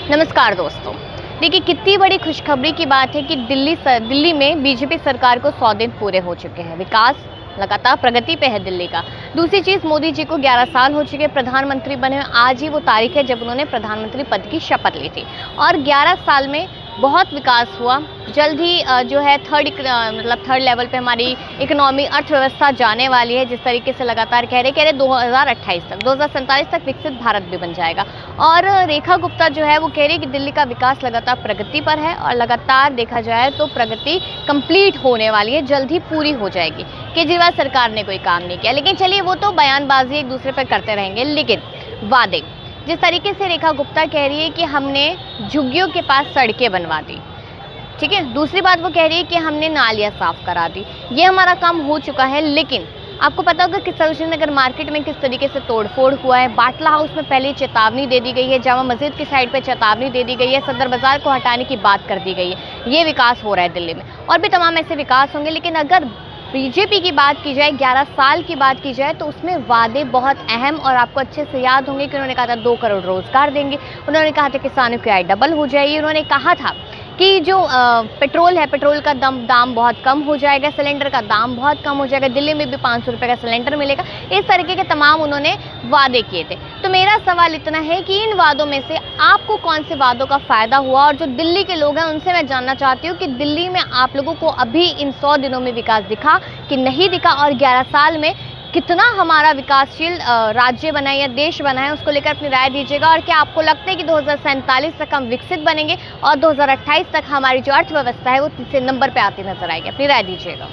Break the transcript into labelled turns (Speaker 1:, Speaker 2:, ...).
Speaker 1: नमस्कार दोस्तों। देखिए, कितनी बड़ी खुशखबरी की बात है कि दिल्ली में बीजेपी सरकार को 100 दिन पूरे हो चुके हैं। विकास लगातार प्रगति पे है दिल्ली का। दूसरी चीज़, मोदी जी को 11 साल हो चुके प्रधानमंत्री बने। आज ही वो तारीख है जब उन्होंने प्रधानमंत्री पद की शपथ ली थी और 11 साल में बहुत विकास हुआ। जल्द ही जो है थर्ड लेवल पे हमारी इकोनॉमी अर्थव्यवस्था जाने वाली है। जिस तरीके से लगातार कह रहे 2028 तक 2047 तक विकसित भारत भी बन जाएगा। और रेखा गुप्ता जो है वो कह रही है कि दिल्ली का विकास लगातार प्रगति पर है और लगातार देखा जाए तो प्रगति कंप्लीट होने वाली है, जल्द ही पूरी हो जाएगी। केजरीवाल सरकार ने कोई काम नहीं किया, लेकिन चलिए वो तो बयानबाजी एक दूसरे पर करते रहेंगे। लेकिन वादे, जिस तरीके से रेखा गुप्ता कह रही है कि हमने झुग्गियों के पास सड़कें बनवा दी, ठीक है। दूसरी बात वो कह रही है कि हमने नालियाँ साफ करा दी, ये हमारा काम हो चुका है। लेकिन आपको पता होगा कि सरोजनी नगर मार्केट में किस तरीके से तोड़फोड़ हुआ है। बाटला हाउस में पहले चेतावनी दे दी गई है, जामा मस्जिद की साइड पे चेतावनी दे दी गई है, सदर बाजार को हटाने की बात कर दी गई है। ये विकास हो रहा है दिल्ली में और भी तमाम ऐसे विकास होंगे। लेकिन अगर बीजेपी की बात की जाए, 11 साल की बात की जाए, तो उसमें वादे बहुत अहम और आपको अच्छे से याद होंगे कि उन्होंने कहा था 2 करोड़ रोजगार देंगे। उन्होंने कहा था किसानों की आय डबल हो जाएगी। उन्होंने कहा था कि जो पेट्रोल है, पेट्रोल का दाम बहुत कम हो जाएगा, सिलेंडर का दाम बहुत कम हो जाएगा, दिल्ली में भी 500 रुपये का सिलेंडर मिलेगा। इस तरीके के तमाम उन्होंने वादे किए थे। तो मेरा सवाल इतना है कि इन वादों में से आपको कौन से वादों का फ़ायदा हुआ, और जो दिल्ली के लोग हैं उनसे मैं जानना चाहती हूँ कि दिल्ली में आप लोगों को अभी इन 100 दिनों में विकास दिखा कि नहीं दिखा, और 11 साल में कितना हमारा विकासशील राज्य बना है या देश बना है, उसको लेकर अपनी राय दीजिएगा। और क्या आपको लगता है कि 2047 तक हम विकसित बनेंगे और 2028 तक हमारी जो अर्थव्यवस्था है वो तीसरे नंबर पे आती नजर आएगी? अपनी राय दीजिएगा।